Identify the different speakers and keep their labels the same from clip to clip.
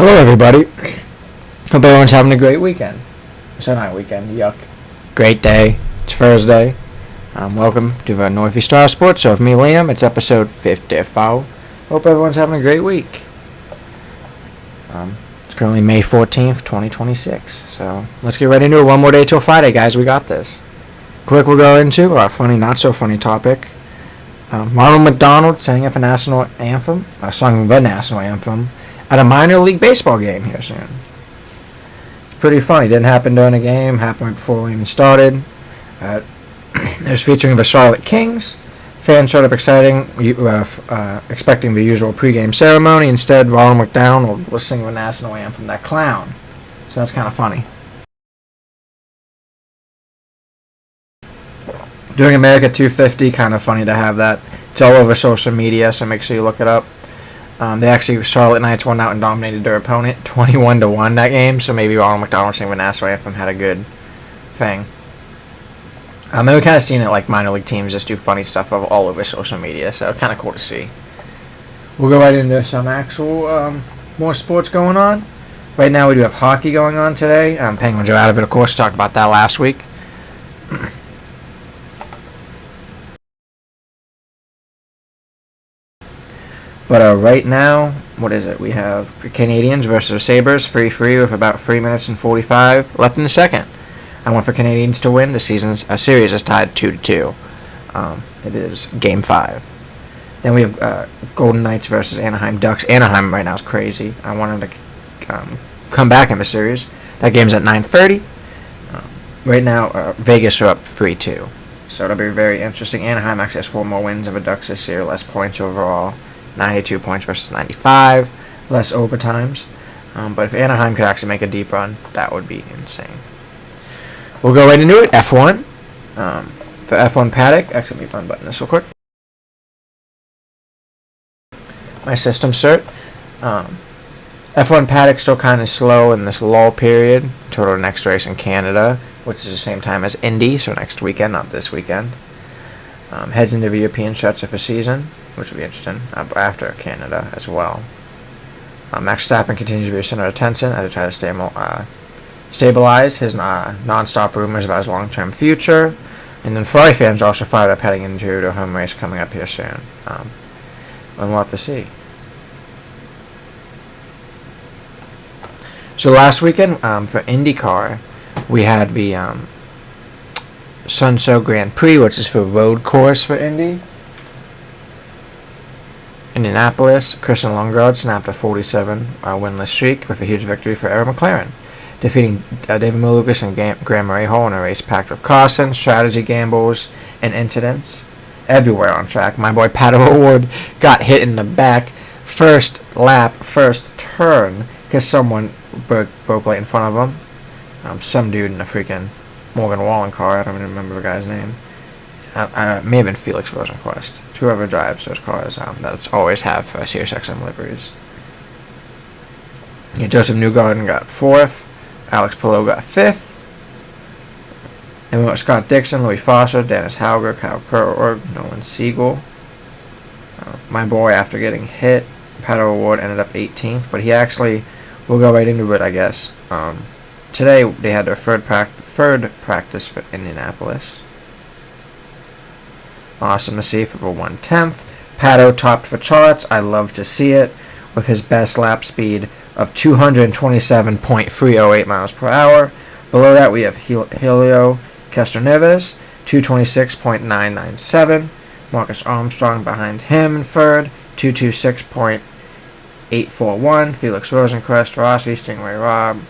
Speaker 1: Hello, everybody. Hope everyone's having a great weekend. So not weekend, yuck. Great day. It's Thursday. Welcome to the Northeast Star Sports. So with me, Liam, it's episode 54. Hope everyone's having a great week. It's currently May 14th, 2026. So let's get right into it. One more day till Friday, guys. We got this. Quick, we'll go into our funny, not so funny topic. Ronald McDonald sang the national anthem, at a minor league baseball game here soon. It's pretty funny. Didn't happen during a game. Happened before we even started. It was featuring the Charlotte Kings. Fans showed up expecting the usual pregame ceremony. Instead, Ronald McDonald was singing the national anthem, that clown. So that's kind of funny. During America 250, kind of funny to have that. It's all over social media, so make sure you look it up. Charlotte Knights won out and dominated their opponent 21-1 that game, so maybe Ronald McDonald singing the national anthem had a good thing. And we've kind of seen it like minor league teams just do funny stuff all over social media, so kind of cool to see. We'll go right into some actual more sports going on. Right now we do have hockey going on today. Penguins are out of it, of course. Talked about that last week. But right now, what is it? We have Canadians versus Sabres, 3-3 with about 3 minutes and 45 left in the second. I want for Canadians to win. The series is tied 2-2. It is Game 5. Then we have Golden Knights versus Anaheim Ducks. Anaheim right now is crazy. I want them to come back in the series. That game's at 9:30. Right now, Vegas are up 3-2. So it'll be very interesting. Anaheim actually has 4 more wins than the Ducks this year, less points overall. 92 points versus 95, less overtimes. But if Anaheim could actually make a deep run, that would be insane. We'll go right into it. F1. For F1 Paddock, actually, let me unbutton this real quick. My system cert. F1 Paddock still kind of slow in this lull period until the next race in Canada, which is the same time as Indy, so next weekend, not this weekend. Heads into the European stretch of the season, which will be interesting, after Canada as well. Max Verstappen continues to be a center of attention as he tries to stabilize his non-stop rumors about his long-term future. And then Ferrari fans are also fired up heading into the home race coming up here soon. And we'll have to see. So last weekend, for IndyCar, we had the Sunso Grand Prix, which is for road course for Indy. Indianapolis, Christian Lundgaard snapped a 47 winless streak with a huge victory for Aaron McLaren, defeating David Malukas and Graham Rahal in a race packed with caution, strategy gambles, and incidents everywhere on track. My boy Pato O'Ward got hit in the back first lap, first turn, because someone broke right in front of him. Some dude in a freaking Morgan Wallen car. I don't even remember the guy's name. It may have been Felix Rosenquist. Whoever drives those cars that always have SiriusXM liveries. Yeah, Joseph Newgarden got 4th. Alex Palou got 5th. And we got Scott Dixon, Louis Foster, Dennis Hauger, Kyle Kurtberg, Nolan Siegel. My boy, after getting hit, Pato O'Ward ended up 18th, but he actually will go right into it, I guess. Today they had their third practice for Indianapolis. Awesome to see for the 1/10th. Pato topped the charts. I love to see it with his best lap speed of 227.308 miles per hour. Below that we have Helio Castroneves, 226.997. Marcus Armstrong behind him in third, 226.841. Felix Rosenquist, Rossi, Stingray Robb,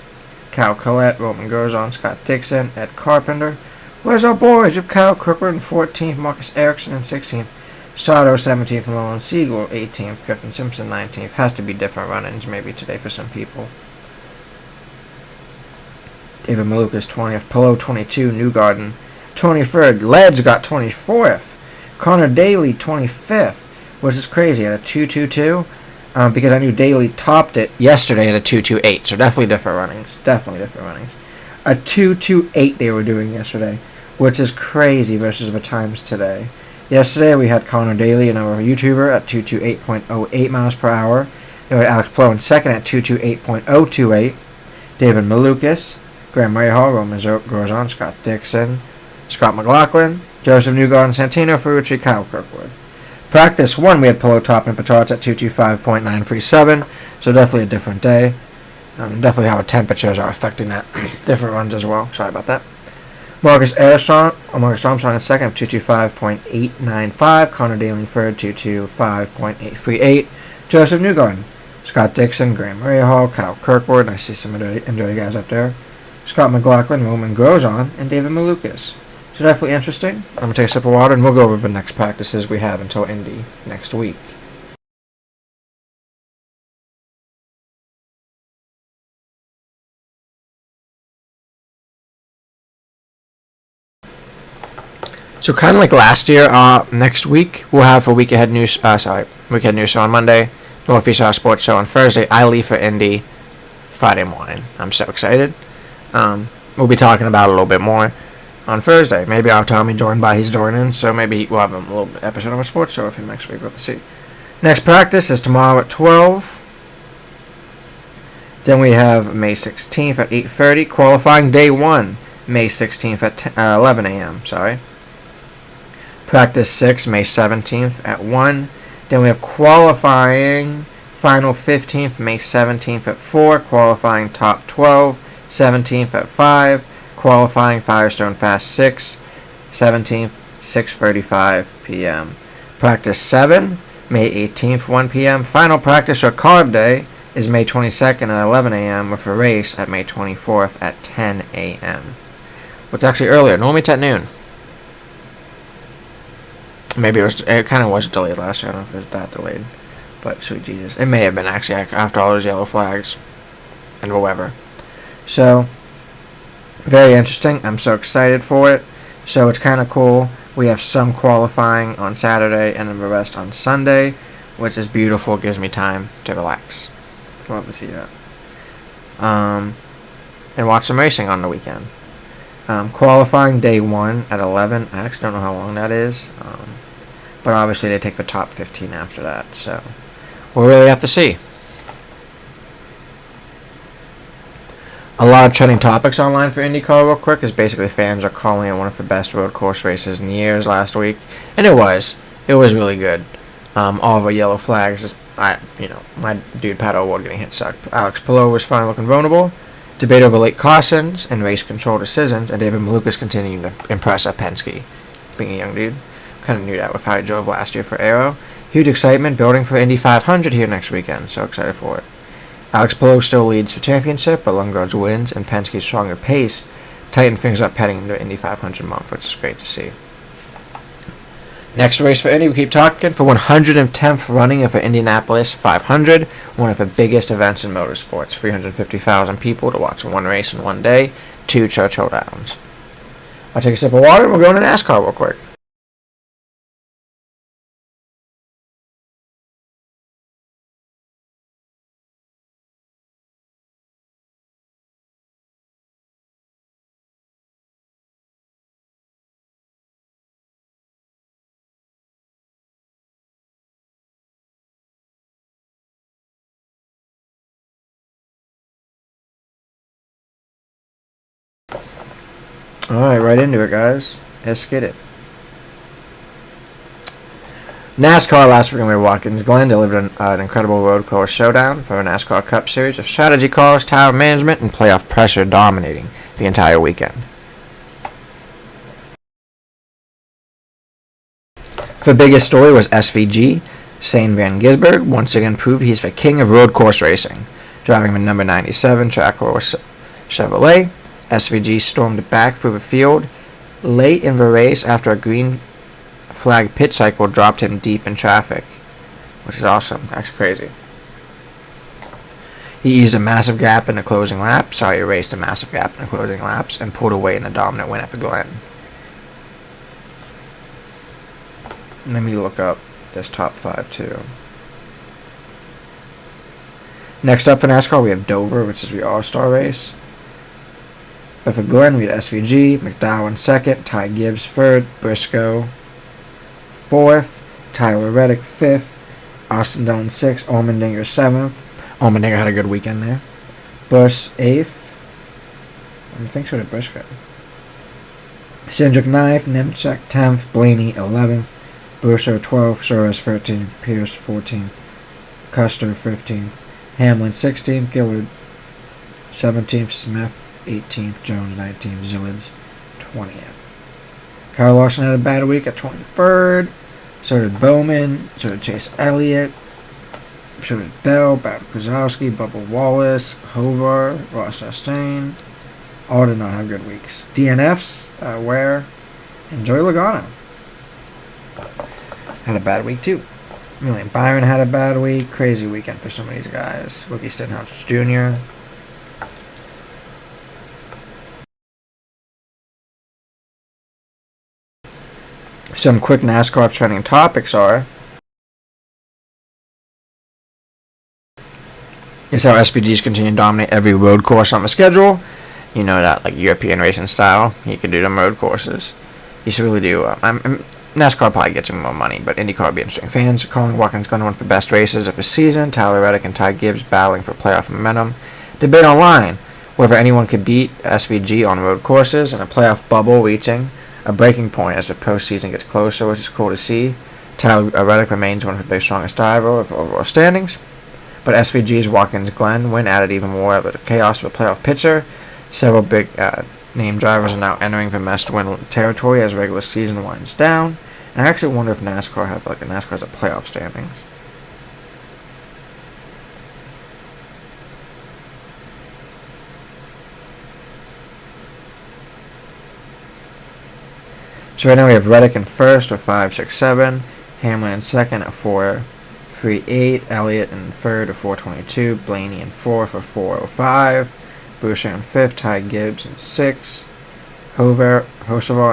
Speaker 1: Cal Collette, Roman Grosjean, Scott Dixon, Ed Carpenter. Where's our boys? You have Kyle Crooker in 14th, Marcus Ericsson in 16th, Sato 17th, and Nolan Siegel 18th, Griffin Simpson 19th. Has to be different run-ins maybe today for some people. David Malukas 20th, Palou 22, Newgarden 23rd, Ledge got 24th, Connor Daly 25th, which is crazy at a 2.22. Because I knew Daly topped it yesterday at a 2.28, so definitely different runnings. A 2.28 they were doing yesterday, which is crazy versus the times today. Yesterday we had Connor Daly, another YouTuber, at 228.08 miles per hour. Then we had Alex Palou in second at 228.028. David Malukas, Graham Rahal, Roman Grosjean, Scott Dixon, Scott McLaughlin, Joseph Newgarden, Santino Ferrucci, Kyle Kirkwood. Practice 1, we had Palou topping Petards at 225.937, so definitely a different day. Definitely how the temperatures are affecting that. Different runs as well. Sorry about that. Marcus Armstrong in second at 225.895. Connor Daly in third, 225.838. Joseph Newgarden, Scott Dixon, Graham Rahal, Kyle Kirkwood. I see some enjoy guys up there. Scott McLaughlin, Roman Grosjean, and David Malukas. So definitely interesting. I'm going to take a sip of water and we'll go over the next practices we have until Indy next week. So kind of like last year, next week we'll have a week ahead news. Week ahead news show on Monday, Northeast Sports Show on Thursday. I leave for Indy Friday morning. I'm so excited. We'll be talking about it a little bit more on Thursday. Maybe I'll tell him joined by he's joining, so maybe we'll have a little episode of a sports show with him next week. We'll have to see. Next practice is tomorrow at 12. Then we have May 16th at 8:30. Qualifying day 1, May 16th at 11 a.m. Sorry. Practice 6, May 17th at 1. Then we have qualifying final 15th, May 17th at 4. Qualifying top 12, 17th at 5. Qualifying Firestone Fast 6, 17th, 6:35 p.m. Practice 7, May 18th, 1 p.m. Final practice or carb day is May 22nd at 11 a.m. with a race at May 24th at 10 a.m. Which actually earlier. Normally it's at noon. Maybe it kind of was delayed last year. I don't know if it was that delayed. But sweet Jesus. It may have been actually after all those yellow flags and whatever. So, very interesting. I'm so excited for it. So it's kind of cool. We have some qualifying on Saturday and then the rest on Sunday, which is beautiful. It gives me time to relax. Love to see that. And watch some racing on the weekend. Qualifying day 1 at 11. I actually don't know how long that is. But obviously they take the top 15 after that. So we'll really have to see. A lot of trending topics online for IndyCar real quick is basically fans are calling it one of the best road course races in years last week. And it was. It was really good. All the yellow flags, my dude Pat O'Ward getting hit sucked. Alex Palou was finally looking vulnerable. Debate over late cautions and race control decisions, and David Malukas continuing to impress at Penske. Being a young dude. Kind of knew that with how he drove last year for Aero. Huge excitement building for Indy 500 here next weekend. So excited for it. Alex Palou still leads the championship, but Lundgaard's wins and Penske's stronger pace tighten things up heading into Indy 500 month, which is great to see. Next race for Indy, we keep talking for 110th running of the Indianapolis 500, one of the biggest events in motorsports. 350,000 people to watch one race in one day, 2 Churchill Downs. I'll take a sip of water and we'll go into NASCAR real quick. Alright, right into it, guys. Let's get it. NASCAR last week in Watkins Glen delivered an incredible road course showdown for a NASCAR Cup Series of strategy cars, tire management, and playoff pressure dominating the entire weekend. The biggest story was SVG. Shane Van Gisbergen once again proved he's the king of road course racing, driving the number 97 Trackhouse Chevrolet. SVG stormed back through the field late in the race after a green flag pit cycle dropped him deep in traffic, which is awesome. That's crazy. He eased a massive gap in the closing lap. He erased a massive gap in the closing laps and pulled away in a dominant win at the Glen. Let me look up this top 5 too. Next up for NASCAR, we have Dover, which is the All-Star race. But for Glen, we had SVG, McDowell in second, Ty Gibbs third, Briscoe fourth, Tyler Reddick fifth, Austin Dillon 6th. Allmendinger 7th. Allmendinger had a good weekend there. Bush 8th. I think so did Briscoe. Cindric 9th. Nemechek 10th. Blaney 11th. Boucher 12th. Suarez 13th. Pierce 14th. Custer 15th. Hamlin 16th. Gillard 17th. Smith 18th. Jones 19th. Zillids 20th. Kyle Larson had a bad week at 23rd. So did Bowman. So did Chase Elliott. So did Bell, Brad Keselowski, Bubba Wallace, Hovar, Ross Chastain. All did not have good weeks. DNFs, Ware, and Joey Logano had a bad week too. William Byron had a bad week. Crazy weekend for some of these guys. Wookie Stenhouse Jr. Some quick NASCAR trending topics are: is how SVGs continue to dominate every road course on the schedule. You know that, like European racing style, you can do them road courses. You should really do. NASCAR probably gets him more money, but IndyCar would be interesting. Fans calling Watkins going to run for best races of the season. Tyler Reddick and Ty Gibbs battling for playoff momentum. Debate online whether anyone could beat SVG on road courses, and a playoff bubble reaching a breaking point as the postseason gets closer, which is cool to see. Tyler Reddick remains one of the big strongest driver of overall standings, but SVG's Watkins Glen win added even more of the chaos of a playoff pitcher. Several big name drivers are now entering the must-win territory as regular season winds down. And I actually wonder if NASCAR has a playoff standings. So right now we have Reddick in first with 5.67, Hamlin in second at 4.38, Elliott in third at 4.22, Blaney in fourth at 4.05, Boucher in fifth, Ty Gibbs in sixth, Hovar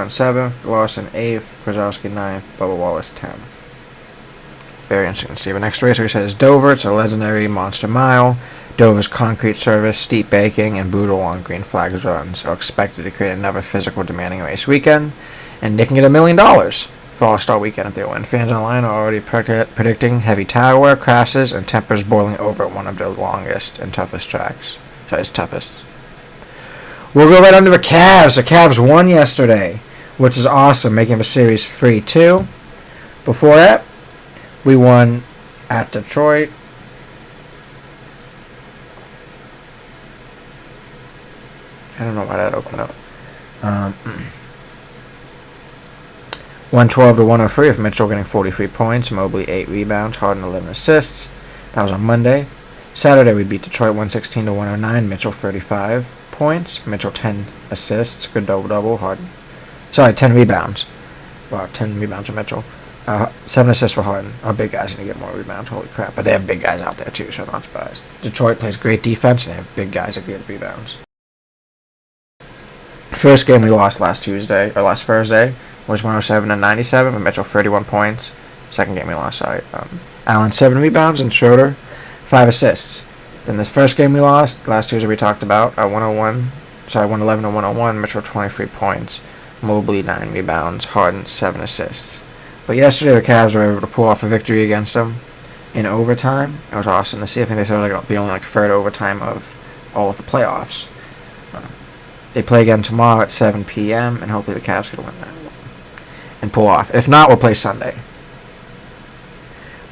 Speaker 1: in seventh, Larson eighth, Keselowski ninth, Bubba Wallace 10th. Very interesting to see. The next race we said is Dover. It's a legendary monster mile. Dover's concrete surface, steep baking, and brutal on green flags runs are expected to create another physical, demanding race weekend, and they can get $1 million for All-Star Weekend if they win. Fans online are already predicting heavy tire wear, crashes, and temperatures boiling over at one of the longest and toughest tracks. So it's toughest. We'll go right under the Cavs. The Cavs won yesterday, which is awesome, making the series 3-2. Before that, we won at Detroit. I don't know why that opened up. 112 to 103 with Mitchell getting 43 points, Mobley 8 rebounds, Harden 11 assists. That was on Monday. Saturday we beat Detroit 116 to 109, Mitchell 35 points, Mitchell 10 assists, good double-double, Harden. 10 rebounds. Wow, 10 rebounds for Mitchell. 7 assists for Harden. Our big guys need to get more rebounds, holy crap. But they have big guys out there too, so I'm not surprised. Detroit plays great defense, and they have big guys that get rebounds. First game we lost last Thursday, was 107 to 97, with Mitchell 31 points. Second game we lost, Allen 7 rebounds, and Schroeder 5 assists. Then this first game we lost, last Tuesday we talked about, 111 to 101, Mitchell 23 points, Mobley 9 rebounds, Harden 7 assists. But yesterday the Cavs were able to pull off a victory against them in overtime. It was awesome to see. I think they said it was the only third overtime of all of the playoffs. They play again tomorrow at 7 p.m. and hopefully the Cavs can win that and pull off. If not, we'll play Sunday.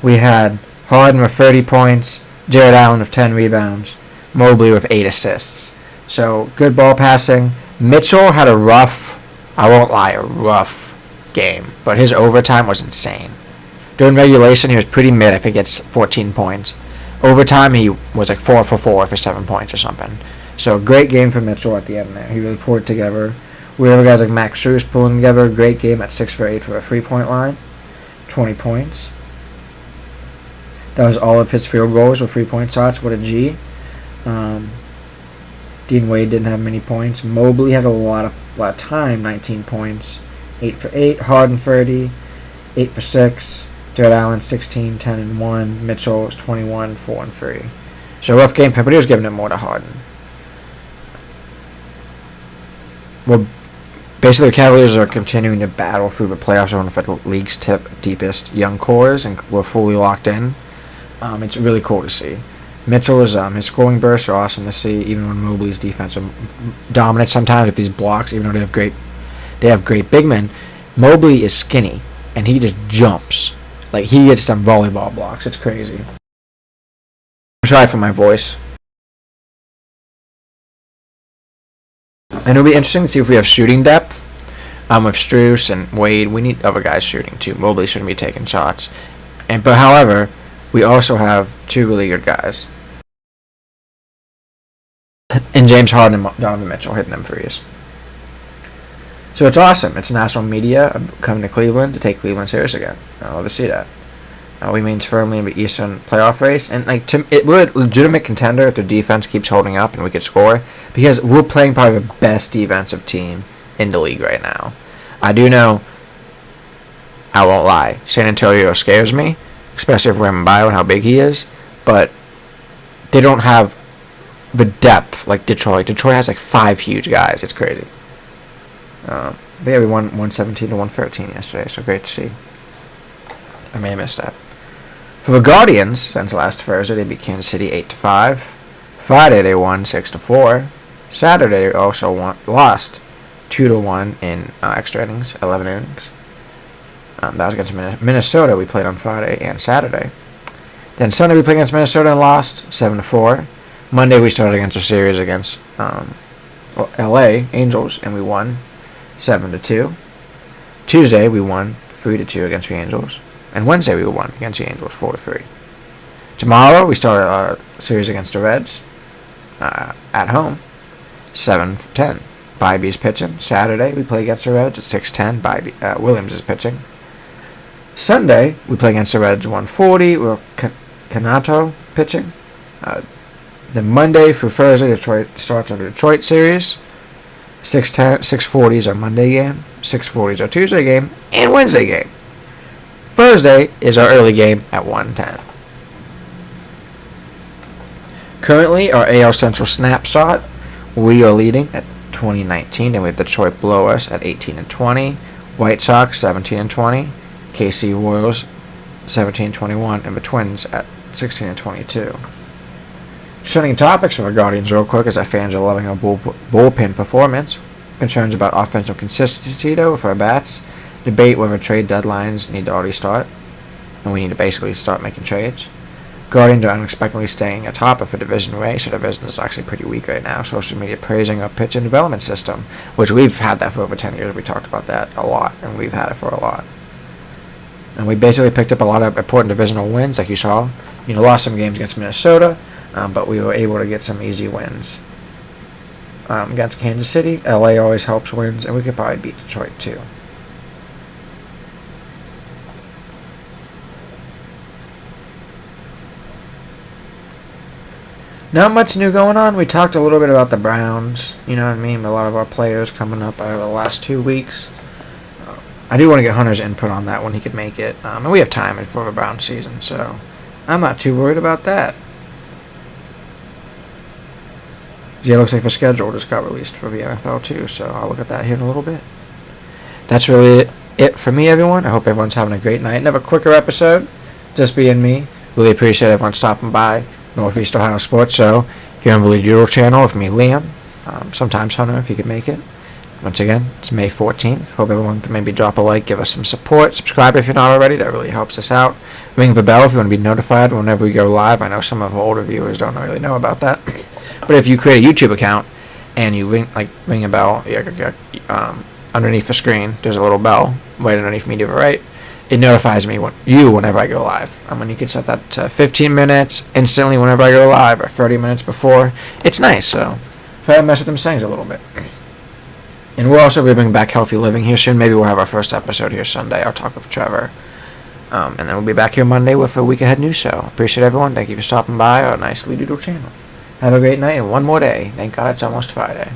Speaker 1: We had Harden with 30 points, Jared Allen with 10 rebounds, Mobley with 8 assists. So good ball passing. Mitchell had a rough game, but his overtime was insane. During regulation, he was pretty mid. I think it's 14 points. Overtime, he was like 4 for 4 for 7 points or something. So great game for Mitchell at the end there. He really pulled it together. We have guys like Max Strus pulling together. Great game at 6 for 8 for a 3-point line. 20 points. That was all of his field goals with 3-point shots. What a G. Dean Wade didn't have many points. Mobley had a lot of time. 19 points. 8 for 8. Harden 30. 8 for 6. Jared Allen 16, 10 and 1. Mitchell was 21, 4 and 3. So rough game. But he was giving it more to Harden. Well, basically the Cavaliers are continuing to battle through the playoffs. One of the league's deepest young cores, and we're fully locked in. It's really cool to see. Mitchell is his scoring bursts are awesome to see, even when Mobley's defensive dominant sometimes with these blocks, even though they have great big men. Mobley is skinny and he just jumps. Like he gets some volleyball blocks. It's crazy. I'm sorry for my voice. And it'll be interesting to see if we have shooting depth. With Strus and Wade, we need other guys shooting too. Mobley shouldn't be taking shots. But however, we also have two really good guys. And James Harden and Donovan Mitchell hitting them threes. So it's awesome. It's national media coming to Cleveland to take Cleveland serious again. I love to see that. We remain firmly in the Eastern playoff race, and we're a legitimate contender if the defense keeps holding up and we could score, because we're playing probably the best defensive team in the league right now. I do know, I won't lie, San Antonio scares me, especially if we're in Bio and how big he is, but they don't have the depth like Detroit. Detroit has like 5 huge guys. It's crazy. But yeah, we won 117 to 113 yesterday, so great to see. I may have missed that. For the Guardians, since last Thursday, they beat Kansas City 8-5. Friday, they won 6-4. Saturday, they also lost 2-1 in extra innings, 11 innings. That was against Minnesota. We played on Friday and Saturday. Then Sunday, we played against Minnesota and lost 7-4. Monday, we started against a series against LA Angels, and we won 7-2. Tuesday, we won 3-2 against the Angels. And Wednesday we won against the Angels 4-3. Tomorrow we start our series against the Reds at home, 7-10. Bybee's pitching. Saturday we play against the Reds at 6-10. Williams is pitching. Sunday we play against the Reds 140. We're Canato pitching. Then Monday through Thursday Detroit starts our Detroit series. 6:40 is our Monday game. 6:40 is our Tuesday game and Wednesday game. Thursday is our early game at 1:10. Currently, our AL Central snapshot, we are leading at 20-19, and we have Detroit below us at 18-20, White Sox 17-20, KC Royals 17-21, and the Twins at 16-22. Shunning topics from our Guardians real quick, as our fans are loving our bullpen performance. Concerns about offensive consistency, though, with our bats. Debate whether trade deadlines need to already start, and we need to basically start making trades. Guardians are unexpectedly staying atop of the division race, so the division is actually pretty weak right now. Social media praising our pitch and development system, which we've had that for over 10 years. We talked about that a lot, and we've had it for a lot. And we basically picked up a lot of important divisional wins, like you saw. Lost some games against Minnesota, but we were able to get some easy wins. Against Kansas City, LA always helps wins, and we could probably beat Detroit too. Not much new going on. We talked a little bit about the Browns. You know what I mean? A lot of our players coming up over the last 2 weeks. I do want to get Hunter's input on that when he could make it. And we have time for the Browns season, so I'm not too worried about that. Yeah, it looks like the schedule just got released for the NFL too, so I'll look at that here in a little bit. That's really it for me, everyone. I hope everyone's having a great night. Another quicker episode, just being me. Really appreciate everyone stopping by. Northeast Ohio Sports Show here on the Lead Doodle channel with me, Liam. Sometimes Hunter, if you could make it. Once again, it's May 14th. Hope everyone can maybe drop a like, give us some support. Subscribe if you're not already. That really helps us out. Ring the bell if you want to be notified whenever we go live. I know some of our older viewers don't really know about that. But if you create a YouTube account and you ring a bell, underneath the screen, there's a little bell right underneath me to the right. It notifies me whenever I go live. And you can set that to 15 minutes instantly whenever I go live, or 30 minutes before. It's nice, so try to mess with them settings a little bit. And we'll also be bringing back Healthy Living here soon. Maybe we'll have our first episode here Sunday. I'll talk with Trevor. And then we'll be back here Monday with a Week Ahead news show. Appreciate everyone. Thank you for stopping by our nice Lead Doodle channel. Have a great night and one more day. Thank God it's almost Friday.